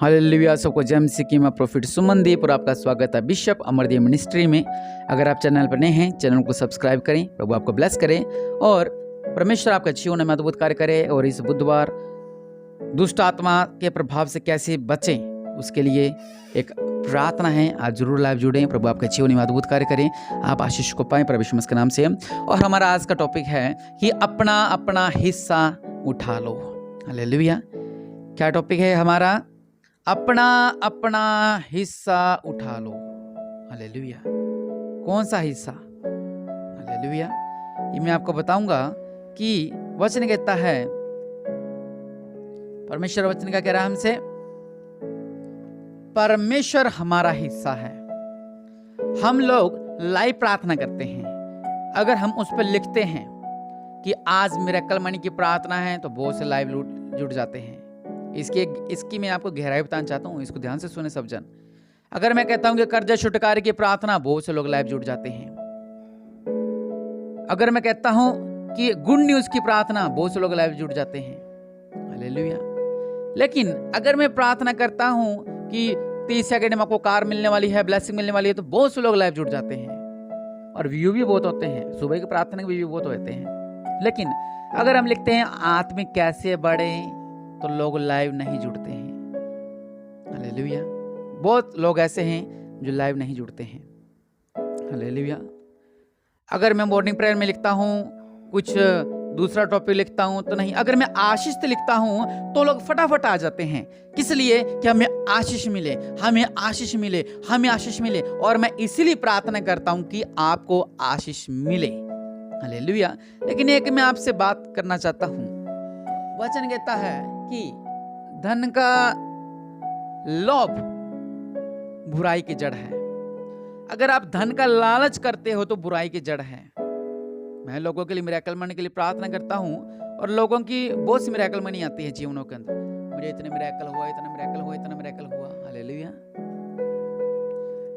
Hallelujah. सबको जय मसीह की। मैं प्रोफेट सुमनदीप और आपका स्वागत है बिशप अमरदीप मिनिस्ट्री में। अगर आप चैनल पर नए हैं, चैनल को सब्सक्राइब करें। प्रभु आपको ब्लेस करें और परमेश्वर आपका जीवन में अद्भुत कार्य करे। और इस बुधवार दुष्ट आत्मा के प्रभाव से कैसे बचें, उसके लिए एक प्रार्थना है। आज जरूर लाइव जुड़ें। प्रभु आपके जीवन में अद्भुत कार्य करें, आप आशीष को पाएं प्रभु यीशु मसीह के नाम से। और हमारा आज का टॉपिक है कि अपना अपना हिस्सा उठा लो। हालेलुया। क्या टॉपिक है हमारा? अपना अपना हिस्सा उठा लो। हालेलुया। कौन सा हिस्सा? हालेलुया। ये मैं आपको बताऊंगा कि वचन कहता है, परमेश्वर वचन का कह रहा है हमसे, परमेश्वर हमारा हिस्सा है। हम लोग लाइव प्रार्थना करते हैं। अगर हम उस पर लिखते हैं कि आज मिरेकल मनी की प्रार्थना है, तो बहुत से लाइव जुड़ जाते हैं। इसकी मैं आपको गहराई बताना चाहता हूँ, इसको ध्यान से सुने सब जन। अगर मैं कहता हूं कि कर्जा छुटकारे की प्रार्थना, बहुत से लोग लाइव जुड़ जाते हैं। अगर मैं कहता हूं कि गुड न्यूज की प्रार्थना, बहुत से लोग लाइव जुड़ जाते हैं। हालेलुया। लेकिन अगर मैं प्रार्थना करता हूं कि 30 सेकंड में आपको कार मिलने वाली है, ब्लेसिंग मिलने वाली है, तो बहुत से लोग लाइव जुड़ जाते हैं और व्यू भी बहुत होते हैं। सुबह की प्रार्थना के व्यू बहुत होते हैं। लेकिन अगर हम लिखते हैं आत्मिक कैसे बढ़े, तो लोग लाइव नहीं जुड़ते हैं। हालेलुया। बहुत लोग ऐसे हैं जो लाइव नहीं जुड़ते हैं। हालेलुया। अगर मैं मॉर्निंग प्रेयर में लिखता हूं, कुछ दूसरा टॉपिक लिखता हूं तो नहीं। अगर मैं आशीष लिखता हूं तो लोग फटाफट आ जाते हैं। किस लिए? कि हमें आशीष मिले, हमें आशीष मिले, हमें आशीष मिले। और मैं इसीलिए प्रार्थना करता हूं कि आपको आशीष मिले। हालेलुया। लेकिन एक मैं आपसे बात करना चाहता हूं। वचन कहता है कि धन का लोभ बुराई की जड़ है। अगर आप धन का लालच करते हो तो बुराई की जड़ है। मैं लोगों के लिए मिरेकल मनी के लिए प्रार्थना करता हूं और लोगों की बहुत सी मिरेकल मनी आती है जीवनों के अंदर। मुझे इतने मिरेकल हुआ, इतना मिरेकल हुआ, इतना मिरेकल हुआ। हालेलुया।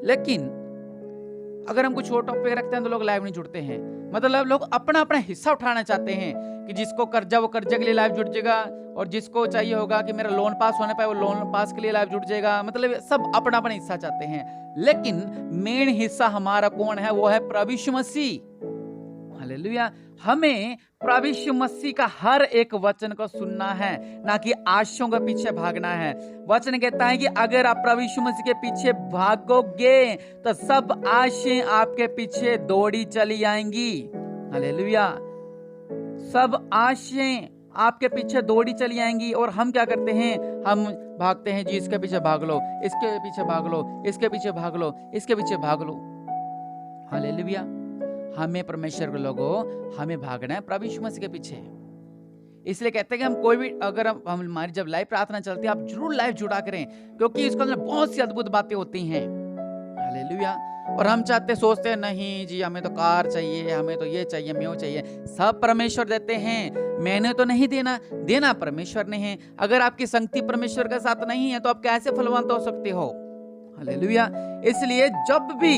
लेकिन अगर हम कुछ और टॉपिक रखते हैं तो लोग लाइव नहीं जुड़ते हैं। मतलब लोग अपना अपना हिस्सा उठाना चाहते हैं कि जिसको कर्जा वो कर्जा के लिए लाइव जुड़ जाएगा, और जिसको चाहिए होगा कि मेरा लोन पास होने पाए, वो लोन पास के लिए लाइव जुड़ जाएगा। मतलब सब अपना अपना हिस्सा चाहते हैं। लेकिन मेन हिस्सा हमारा कौन है? वो है प्रभु यीशु मसीह। हालेलुया। हमें प्रभु यीशु मसीह का हर एक वचन को सुनना है, ना कि आशाओं के पीछे भागना है। वचन कहता है कि अगर आप प्रभु यीशु मसीह के पीछे भागोगे तो सब आशाएं आपके पीछे दौड़ी चली आएंगी। हालेलुया। सब आशाएं आपके पीछे दौड़ी चली आएंगी। और हम क्या करते हैं? हम भागते हैं, जी इसके पीछे भाग लो, इसके पीछे भाग लो, इसके पीछे भाग लो, इसके पीछे भाग लो। हालेलुया। हमें परमेश्वर के लोगों, हमें भागना है प्रभु यीशु मसीह के पीछे। इसलिए कहते हैं कि हम कोई भी, अगर हम हमारी जब लाइव प्रार्थना चलती है, आप जरूर लाइव जुड़ा करें, क्योंकि इसके अंदर बहुत सी अद्भुत बातें होती हैं। हालेलुया। और हम सोचते हैं नहीं जी, हमें तो कार चाहिए, हमें तो ये चाहिए, हमें वो चाहिए। सब परमेश्वर देते हैं, मैंने तो नहीं देना, देना परमेश्वर ने है। अगर आपकी संगति परमेश्वर के साथ नहीं है तो आप कैसे फलवंत हो सकते हो? हालेलुया। इसलिए जब भी,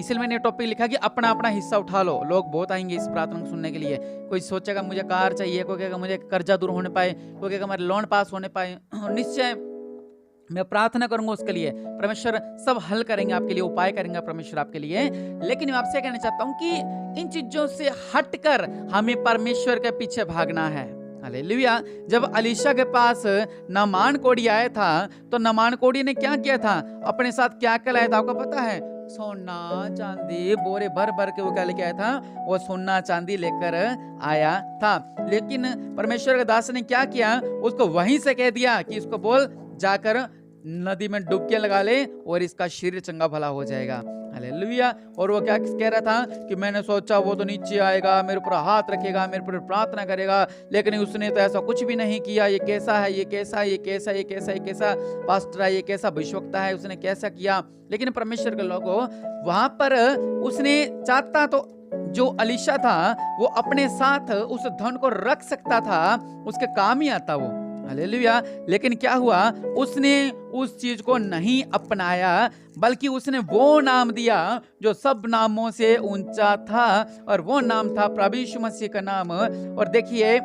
इसलिए मैंने टॉपिक लिखा कि अपना अपना हिस्सा उठा लो। लोग बहुत आएंगे इस प्रार्थना को सुनने के लिए। कोई सोचेगा मुझे कार चाहिए, कोई कहेगा मुझे कर्जा दूर होने पाए, कोई कहेगा मेरे लोन पास होने पाए। निश्चय मैं प्रार्थना करूंगा उसके लिए, परमेश्वर सब हल करेंगे आपके लिए, उपाय करेंगे परमेश्वर आपके लिए। लेकिन मैं आपसे कहना चाहता हूं कि इन चीजों से हटकर हमें परमेश्वर के पीछे भागना है। हालेलुया। जब अलीशा के पास नामान कोढ़ी आया था, तो नामान कोढ़ी ने क्या किया था? अपने साथ क्या क्या लाया था आपको पता है? सोना चांदी, बोरे भर भर के वो क्या लेके आया था? वो सोना चांदी लेकर आया था। लेकिन परमेश्वर के दास ने क्या किया? उसको वहीं से कह दिया कि इसको बोल जाकर नदी में डुबकियां लगा ले और इसका शरीर चंगा भला हो जाएगा। हालेलुया। और वो क्या कह रहा था कि मैंने सोचा वो तो नीचे आएगा, मेरे ऊपर हाथ रखेगा, मेरे ऊपर प्रार्थना करेगा, लेकिन उसने तो ऐसा कुछ भी नहीं किया। ये कैसा है, ये कैसा, ये कैसा, ये कैसा, ये कैसा पास्टर है, ये कैसा भविष्यवक्ता है, उसने कैसा किया। लेकिन परमेश्वर के लोगों, वहां पर उसने चाहता तो जो अलीशा था वो अपने साथ उस धन को रख सकता था, उसके काम ही आता वो। हालेलुया। लेकिन क्या हुआ? उसने उस चीज को नहीं अपनाया, बल्कि उसने वो नाम दिया जो सब नामों से ऊंचा था, और वो नाम था प्रभु यीशु मसीह का नाम। और देखिए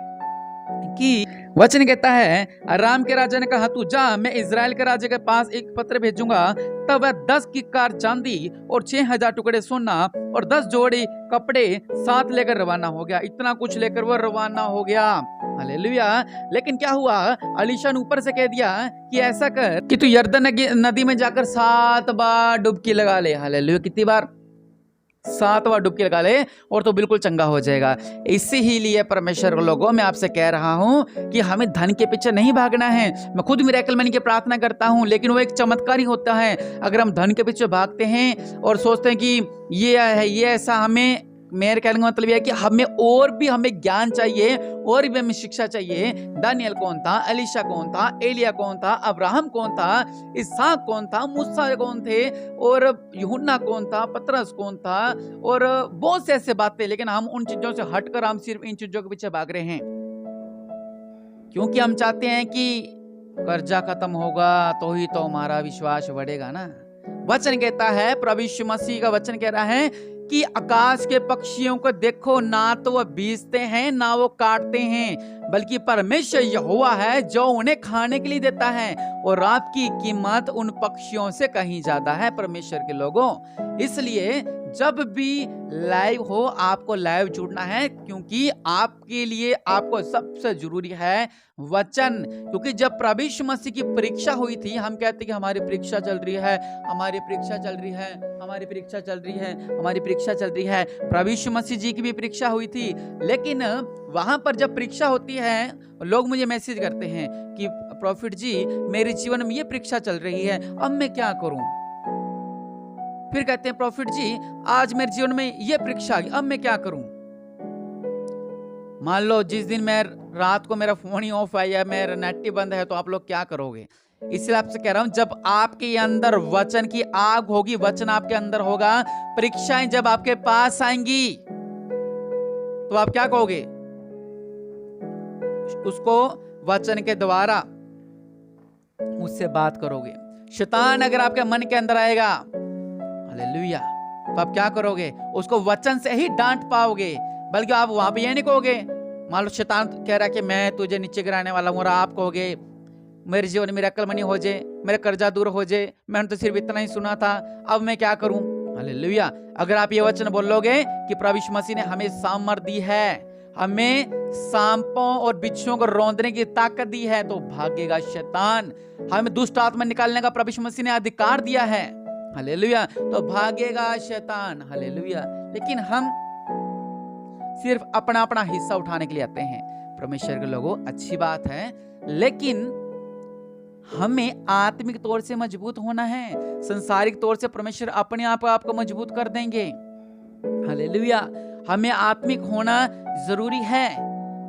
कि वचन कहता है, अराम के राजा ने कहा, तू जा, मैं इजराइल के राजा के पास एक पत्र भेजूंगा। तब वह 10 किक्कार चांदी और 6000 टुकड़े सोना और 10 जोड़ी कपड़े साथ लेकर रवाना हो गया। इतना कुछ लेकर वो रवाना हो गया। हालेलुया। लेकिन क्या हुआ, अलीशा ने ऊपर से कह दिया कि ऐसा कर कि तू यरदन नदी में जाकर 7 बार डुबकी लगा ले। हालेलुया। कितनी बार? 7 बार डुबकी लगा ले और तो बिल्कुल चंगा हो जाएगा। इसी ही लिए परमेश्वर के लोगों, मैं आपसे कह रहा हूं कि हमें धन के पीछे नहीं भागना है। मैं खुद मिरेकल मनी की प्रार्थना करता हूं, लेकिन वो एक चमत्कार ही होता है। अगर हम धन के पीछे भागते हैं और सोचते हैं कि ये है, ये ऐसा, हमें, मेरे कहने का मतलब यह है कि हमें ज्ञान चाहिए और भी हमें शिक्षा चाहिए। दानियल कौन था, एलीशा कौन था, एलिया कौन था, अब्राहम कौन था, इसहाक कौन था, मूसा कौन थे, और यूहन्ना कौन था, पतरस कौन था, और बहुत से ऐसे बातें। लेकिन हम उन चीजों से हटकर हम सिर्फ इन चीजों के पीछे भाग रहे हैं, क्योंकि हम चाहते हैं कि कर्जा खत्म होगा तो ही तो हमारा विश्वास बढ़ेगा ना। वचन कहता है, प्रभु यीशु मसीह का वचन कह रहा है कि आकाश के पक्षियों को देखो, ना तो वह बीजते हैं ना वो काटते हैं, बल्कि परमेश्वर यहोवा है जो उन्हें खाने के लिए देता है, और आपकी कीमत उन पक्षियों से कहीं ज्यादा है। परमेश्वर के लोगों, इसलिए जब भी लाइव हो, आपको लाइव जुड़ना है, क्योंकि आपके लिए आपको सबसे जरूरी है वचन। क्योंकि जब प्रभु यीशु मसीह की परीक्षा हुई थी, हम कहते कि हमारी परीक्षा चल रही है, हमारी परीक्षा चल रही है, हमारी परीक्षा चल रही है, हमारी परीक्षा चल रही है। प्रभु यीशु मसीह जी की भी परीक्षा हुई थी, लेकिन वहां पर जब परीक्षा होती है, लोग मुझे मैसेज करते हैं कि प्रॉफिट जी, मेरे जीवन में ये परीक्षा चल रही है, अब मैं क्या करूं? फिर कहते हैं, प्रॉफिट जी, आज मेरे जीवन में ये परीक्षा आ गई, अब मैं क्या करूं? मान लो जिस दिन मैं रात को मेरा फोन ही ऑफ है या मेरा नेट ही बंद है, तो आप लोग क्या करोगे? इसलिए आपसे कह रहा हूं, जब आपके अंदर वचन की आग होगी, वचन आपके अंदर होगा, परीक्षाएं जब आपके पास आएंगी, तो आप क्या कहोगे? उसको वचन के द्वारा उससे बात करोगे। शैतान अगर आपके मन के अंदर आएगा, हालेलुया, तो आप क्या करोगे? उसको वचन से ही डांट पाओगे। बल्कि आप वहां पे ये नहीं कहोगे, मान लो शैतान कह रहा है कि मैं तुझे नीचे गिराने वाला हूं, और आप कहोगे मेरे जीवन में मिरेकल मनी हो जाए, मेरा कर्जा दूर हो जाए, मैंने तो सिर्फ इतना ही सुना था, अब मैं क्या करूं? हालेलुया। अगर आप ये वचन बोलोगे कि प्रभु यीशु मसीह ने हमें सामर्थ दी है, हमें सांपों और बिच्छुओं को रौंदने की ताकत दी है, तो भागेगा शैतान। हमें दुष्ट आत्मा निकालने का प्रभु यीशु मसीह ने अधिकार दिया है, हालेलुया, तो भागेगा शैतान। हालेलुया। लेकिन हम सिर्फ अपना अपना हिस्सा उठाने के लिए आते हैं। परमेश्वर के लोगों, अच्छी बात है, लेकिन हमें आत्मिक तौर से मजबूत होना है। संसारिक तौर से परमेश्वर अपने आप आपको मजबूत कर देंगे। हालेलुया। हमें आत्मिक होना जरूरी है।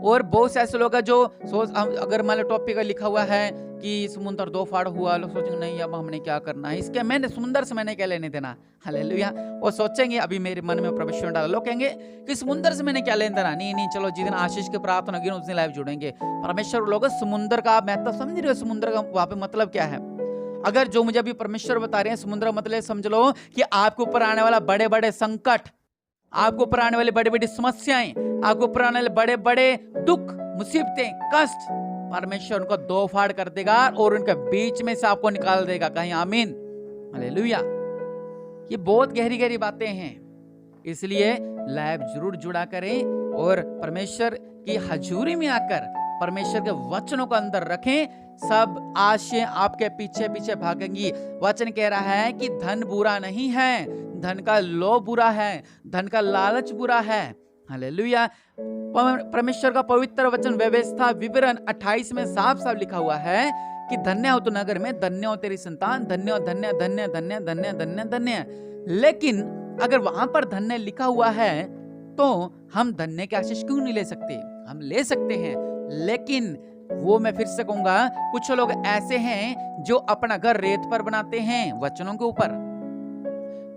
और बहुत से ऐसे लोग हैं जो अगर मान लो टॉपिक लिखा हुआ है कि समुद्र 2 फाड़ हुआ, लोग सोचेंगे नहीं अब हमने क्या करना है, इसके मैंने समुद्र से मैंने क्या लेने देना। हालेलुया। वो सोचेंगे, अभी मेरे मन में प्रवेश डाला, लोग कहेंगे कि समुद्र से मैंने क्या लेने देना। नहीं, चलो जिस दिन आशीष की प्रार्थना होगी उस दिन लाइव जुड़ेंगे। परमेश्वर लोग समुद्र का महत्व समझ रहे हो? समुद्र का वहां पे मतलब क्या है? अगर जो मुझे अभी परमेश्वर बता रहे हैं, समुद्र मतलब समझ लो कि आपके ऊपर आने वाला बड़े बड़े संकट, आपको ऊपर आने वाली बड़ी बड़ी समस्याएं, आपको ऊपर आने वाले बड़े बड़े दुख, मुसीबतें, कष्ट, परमेश्वर उनको 2 फाड़ कर देगा और उनके बीच में से आपको निकाल देगा। कहीं आमीन। हालेलुया। ये बहुत गहरी गहरी बातें हैं, इसलिए लाइव जरूर जुड़ा करें और परमेश्वर की हजूरी में आकर परमेश्वर के वचनों को अंदर रखें। सब आशें आपके पीछे पीछे भागेंगी। वचन कह रहा है कि धन बुरा नहीं है, धन का लोभ बुरा है, धन का लालच बुरा है। हालेलुया। परमेश्वर का पवित्र वचन व्यवस्था विवरण 28 में साफ साफ लिखा हुआ है कि धन्य हो तू नगर में, धन्य हो तेरी संतान, धन्य हो, धन्य धन्य धन्य धन्य धन्य धन्य। लेकिन अगर वहां पर धन्य लिखा हुआ है तो हम धन्य की आशीष क्यों नहीं ले सकते? हम ले सकते हैं, लेकिन वो मैं फिर से कहूंगा, कुछ लोग ऐसे हैं जो अपना घर रेत पर बनाते हैं वचनों के ऊपर।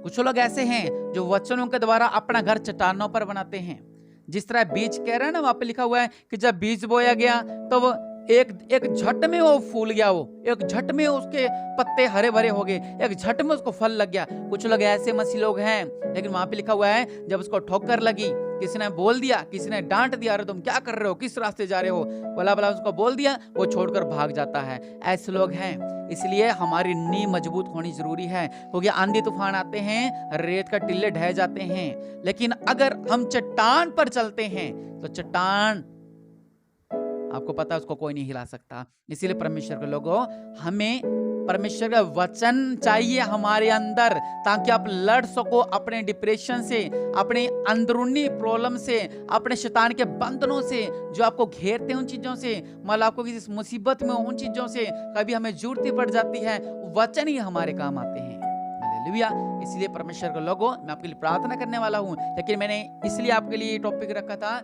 कुछ लोग ऐसे हैं जो वचनों के द्वारा अपना घर चट्टानों पर बनाते हैं। जिस तरह बीज कह रहा है ना, वहां पे लिखा हुआ है कि जब बीज बोया गया तो वो एक एक झट में वो फूल गया, वो एक झट में उसके पत्ते हरे भरे हो गए, एक झट में उसको फल लग गया। कुछ लोग ऐसे मसीह लोग हैं, लेकिन वहां पे लिखा हुआ है जब उसको ठोकर लगी, किसी ने बोल दिया, किसी ने डांट दिया, अरे तुम क्या कर रहे हो, किस रास्ते जा रहे हो, भला भला उसको बोल दिया, वो छोड़कर भाग जाता है। ऐसे लोग हैं। इसलिए हमारी नींव मजबूत होनी जरूरी है, क्योंकि आंधी तूफान आते हैं, रेत का टिल्ले ढह जाते हैं, लेकिन अगर हम चट्टान पर चलते हैं तो चट्टान, आपको पता है, उसको कोई नहीं हिला सकता। इसीलिए परमेश्वर के लोगों, हमें परमेश्वर का वचन चाहिए हमारे अंदर, ताकि आप लड़ सको अपने डिप्रेशन से, अपने अंदरूनी प्रॉब्लम से, अपने शैतान के बंधनों से जो आपको घेरते हैं, उन चीजों से, मतलब आपको किसी मुसीबत में उन चीजों से कभी हमें जरूरत पड़ जाती है, वचन ही हमारे काम आते हैं। हालेलुया। इसलिए परमेश्वर के लोगों, मैं आपके लिए प्रार्थना करने वाला हूं, लेकिन मैंने इसलिए आपके लिए टॉपिक रखा था,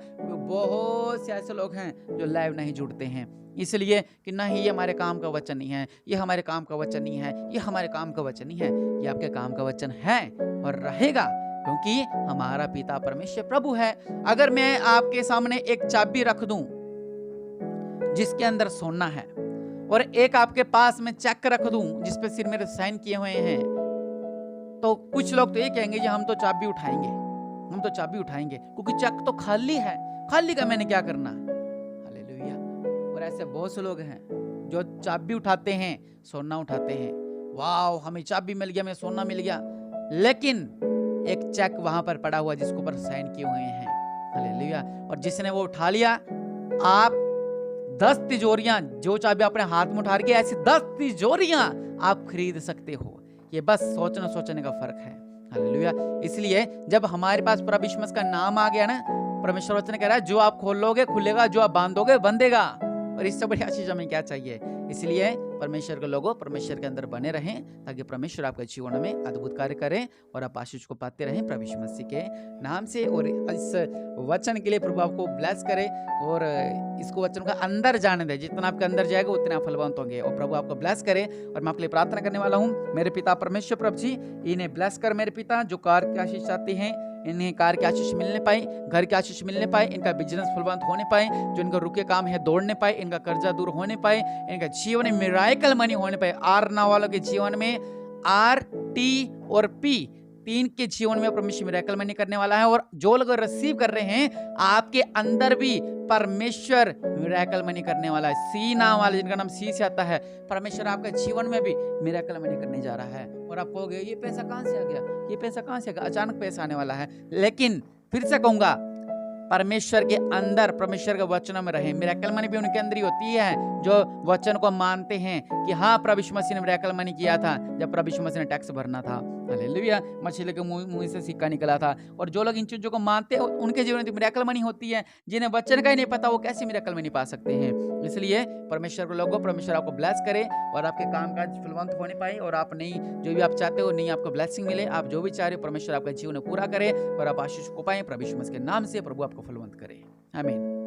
बहुत से ऐसे लोग हैं जो लाइव नहीं जुड़ते हैं, इसलिए कि नहीं ये हमारे काम का वचन नहीं है, ये हमारे काम का वचन नहीं है, ये हमारे काम का वचन नहीं है। ये आपके काम का वचन है और रहेगा, क्योंकि हमारा पिता परमेश्वर प्रभु है। अगर मैं आपके सामने एक चाबी रख दूं जिसके अंदर सोना है, और एक आपके पास में चेक रख दूं जिसपे सिर मेरे साइन किए हुए हैं, तो कुछ लोग तो ये कहेंगे जी हम तो चाबी उठाएंगे, हम तो चाबी उठाएंगे, क्योंकि चेक तो खाली है, खाली का मैंने क्या करना। हालेलुया। और ऐसे बहुत से लोग हैं जो चाबी उठाते हैं, सोना उठाते हैं, वाह हमें चाबी मिल गया, हमें सोना मिल गया, लेकिन एक चेक वहां पर पड़ा हुआ जिसके ऊपर साइन किए हुए हैं। हालेलुया। और जिसने वो उठा लिया, आप 10 तिजोरियां, जो चाबी अपने हाथ में उठा के, ऐसी 10 तिजोरियां आप खरीद सकते हो। ये बस सोचने का फर्क है। हालेलुया। इसलिए जब हमारे पास प्रभु यीशु मसीह का नाम आ गया ना, परमेश्वर वचन कह रहा है जो आप खोलोगे खुलेगा, जो आप बांधोगे बंधेगा, और इससे बड़ी चीज हमें क्या चाहिए। इसलिए परमेश्वर के लोगों, परमेश्वर के अंदर बने रहें, ताकि परमेश्वर आपके जीवन में अद्भुत कार्य करें और आप आशीष को पाते रहें प्रभु यीशु मसीह के नाम से। और इस वचन के लिए प्रभु आपको ब्लेस करे, और इसको वचन का अंदर जाने दे, जितना आपके अंदर जाएगा उतने आप फलवंत होंगे, और प्रभु आपको ब्लेस करे। और मैं आपके लिए प्रार्थना करने वाला हूँ, मेरे पिता परमेश्वर प्रभु जी, इन्हें ब्लेस कर मेरे पिता, जो कार्य की आशीष चाहते हैं, इन्हें कार्य की आशीष मिलने पाए, घर की आशीष मिलने पाए, इनका बिजनेस फलवंत होने पाए, जो इनका रुके काम है दौड़ने पाए, इनका कर्जा दूर होने पाए, इनका जीवन में मिराकल मनी होने पाए। आर ना वालों के जीवन में आर, टी और पी, 3 के जीवन में परमेश्वर मिराकल मनी करने वाला है। और जो लोग रिसीव कर रहे हैं, आपके अंदर भी परमेश्वर मिराकल मनी करने वाला है। सी नाम वाले, जिनका नाम सी से आता है, परमेश्वर आपके जीवन में भी मिराकल मनी करने जा रहा है। और आप कहोगे ये पैसा कहां से आ गया, ये पैसा कहां से आ गया, अचानक पैसा आने वाला है। लेकिन फिर से कहूंगा, परमेश्वर के अंदर, परमेश्वर के वचनों में रहे। मिराकल मनी भी उनके अंदर ही होती है जो वचन को मानते हैं कि हाँ प्रभु यीशु मसीह ने मिराकल मनी किया था जब प्रभु यीशु मसीह ने टैक्स भरना था। हालेलुया। मछली के मुंह से सिक्का निकला था। और जो लोग इन चीजों को मानते हैं उनके जीवन में मिराकल मनी होती है। जिन्हें वचन का ही नहीं पता वो कैसे मिराकल मनी पा सकते हैं। इसलिए परमेश्वर के लोगों, परमेश्वर आपको ब्लेस करे और आपके काम काज फलवंत होने पाए, और आप नहीं जो भी आप चाहते हो, नहीं आपको ब्लेसिंग मिले, आप जो भी चाह रहे हो परमेश्वर आपका जीवन पूरा करे और आप आशीष को पाए प्रभु यीशु मसीह के नाम से। प्रभु आपको फलवंत करे। आमीन।